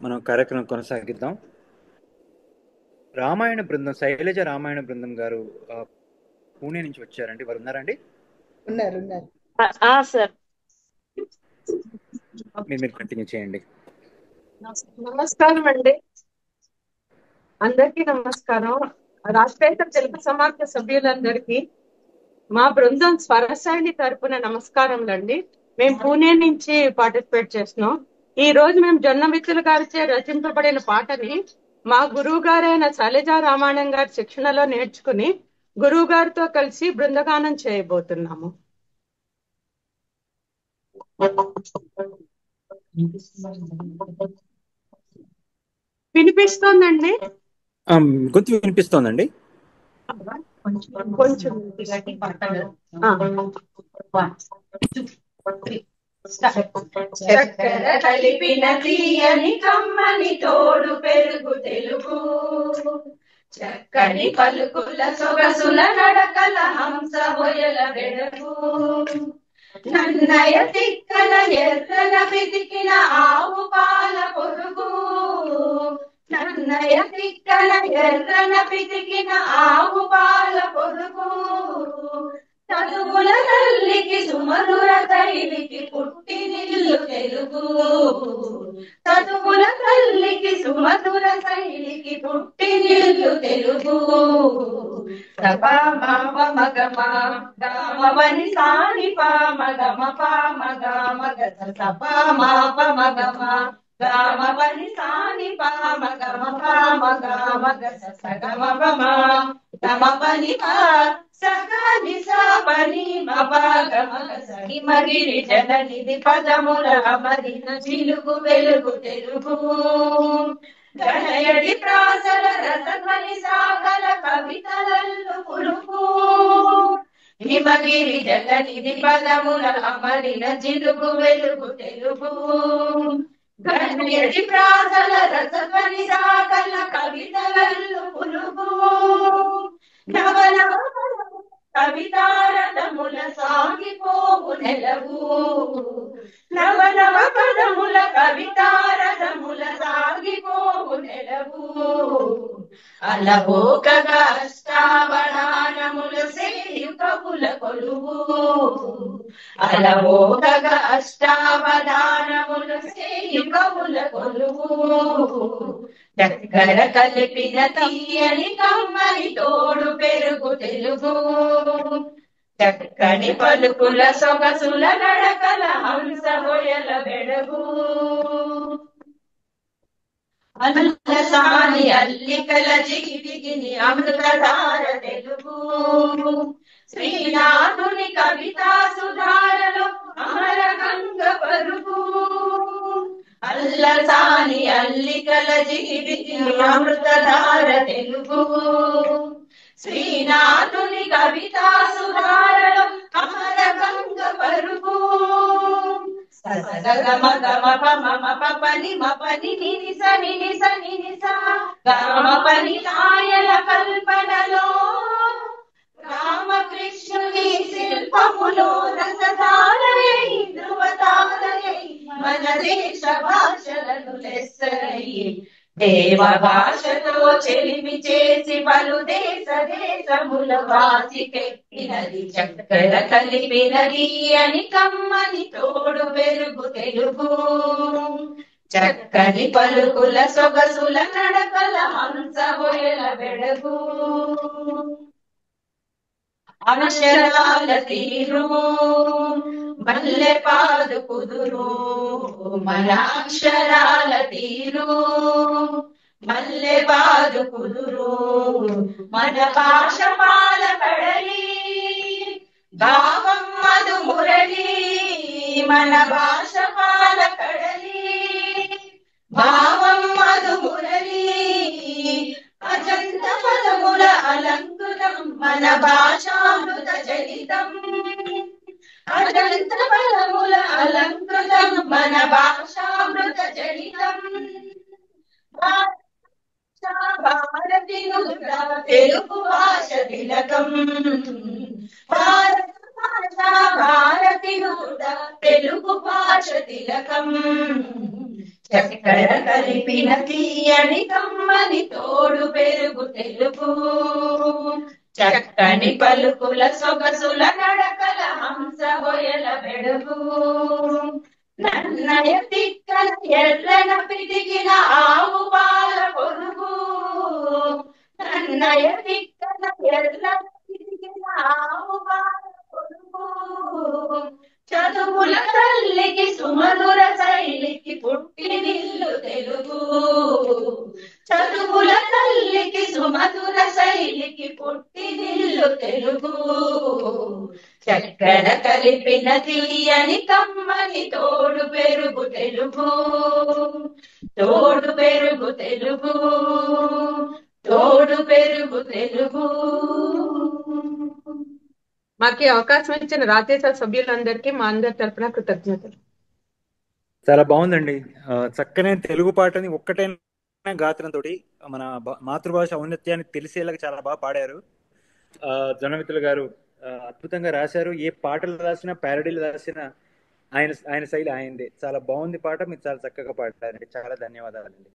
మనం కార్యక్రమం కొనసాగిద్దాం. రామాయణ బృందం, శైలజ రామాయణ బృందం గారు పూణే నుంచి వచ్చారండి. వారు ఉన్నారండి? ఉన్నారు. సార్, మీరు కంటిన్యూ చేయండి. నమస్కారం అండి. అందరికీ నమస్కారం. రాష్ట్రేతర తెలుగు సమాఖ్య సభ్యులందరికీ మా బృందం స్వరశైలి తరపున నమస్కారములండి. మేము పూణే నుంచి పార్టిసిపేట్ చేస్తున్నాం. ఈ రోజు మేము జొన్నమిత్తుల గారిచే రచింపబడిన పాటని మా గురువు గారైన శైలజా రామాయణం గారి శిక్షణలో నేర్చుకుని గురువు గారితో కలిసి బృందగానం చేయబోతున్నాము. వినిపిస్తోందండి? గొంతు వినిపిస్తోందండి. కొంచెం చక్కెర కలిపిన తీయని కమ్మని తోడు పెరుగు తెలుగు, చక్కని పలుకుల సొగసుల నడకల హంస హొయల వెడగు, నన్నయ తిక్కన ఎర్రన పితికిన ఆవు పాల పొరుగు, నన్నయ తిక్కన ఎర్రన పితికిన ఆవు పాల పొరుగు, చదువుల తల్లికి సుమధుర తైలికి పుట్టి నిల్లు తెలుగు, చదువుల తల్లికి సుమధుర తైలికి పుట్టి నిల్లు తెలుగు, సపా మామ మగమ గామవని సాని పామ గమ పామ గామ గత సపా మాప మగమ గామవని సాని పామ గమ పామ గామ గత సగమ పమ గమ పని సగని సాపని మగిరి జననిధి పదముల అమరిన చిలుగు వెలుగు తెలుగు, గణయడి ప్రాసల రసధ్వని సాగల కవితలల్లు పులుగు, హిమగిరి జలనిధి పదముల అమరిన చిలుగు వెలుగు తెలుగు, గణయడి ప్రాసల రసధ్వని సాగల కవితలల్లు పులుగు, నవనవ కవితారథముల సాగిపోవు నెలవు, నవనవ పదముల కవితారథముల సాగిపోవు నెలవు, అలవోకగా అష్టావధానముల సేయు కవుల కొలువు, అలవోకగా అష్టావధానముల సేయు కవుల కొలువు, చక్కెర కలిపిన తీయని కమ్మని తోడు పెరుగు తెలుగు, చక్కని పలుకుల సొగసుల నడకల హంస హొయల వెడగు, అల్లసాని అల్లికల జిగిడిగిని అమృతధార తెలుగు, శ్రీనాథుని కవితా సుధారలో అమర గంగ పరుగు, అల్లసాని అల్లికల జిగిడిగిని అమృతధార తెలుగు, శ్రీనాథుని కవితా సుధారలో అమర గంగ పరుగు, సగమ గమ పమ పని మపని నినిస నినిస నినిస గమ పని నాయల కల్పనలో రామకృష్ణుని శిల్పములో రసధారయై ధ్రువతారయై మన దేశ భాషలను లెస్సరయ్యి, దేవ భాషతో చెలిమి చేసి పలు దేశ దేశముల వాసికెక్కినది, చక్కెర కలిపినది అని కమ్మని తోడు పెరుగు తెలుగు, చక్కని పలుకుల సొగసుల నడకల హంస హొయల వెడగు, అక్షరాల తీరు మల్లె పాదు కుదురు, మన అక్షరాల తీరు మల్లె పాదు కుదురు, మన భాష పాల కడలి భావం మధు మురళి, మన భాష పాల కడలి భావం మధు మురళి, అజంత పదముల అలంకృతం మన భాషామృత జనితం, అజంత పదముల అలంకృతం మన భాషామృత జనితం, భారతి తెలుగు భాష తిలకం, భారత భాష భారతి తెలుగు భాష తిలకం, చక్కెర కలిపిన తీయని కమ్మని తోడు పెరుగు తెలుగు చక్కని పలుకుల సొగసుల నడకల హంస బొయల బెడుగు నన్నయ తిక్కన ఎర్రన పితికిన ఆవు పాల పొరుగు నన్నయ తిక్కన ఎర్రన పితికిన ఆవు పాల పొరుగు చదువుల తల్లికి సుమధుర శైలికి పుట్టినిల్లు తెలుగు చదువుల తల్లికి సుమధుర శైలికి పుట్టినిల్లు తెలుగు చక్కెర కలిపిన తీయని కమ్మని తోడు పెరుగు తెలుగు తోడు పెరుగు తెలుగు తోడు పెరుగు తెలుగు. మాకు ఈ అవకాశం ఇచ్చిన రాజ్యసభ సభ్యులందరికీ మా అందరి తరపున కృతజ్ఞతలు. చాలా బాగుందండి. చక్కనే తెలుగు పాటని ఒక్కటైనా గాత్రంతో మన మాతృభాష ఔన్నత్యాన్ని తెలిసేలాగా చాలా బాగా పాడారు. జనమిత్రులు గారు అద్భుతంగా రాశారు. ఏ పాటలు రాసినా ప్యారడీలు రాసినా ఆయన శైలి ఆయనదే. చాలా బాగుంది పాట. మీరు చాలా చక్కగా పాడారండి. చాలా ధన్యవాదాలండి.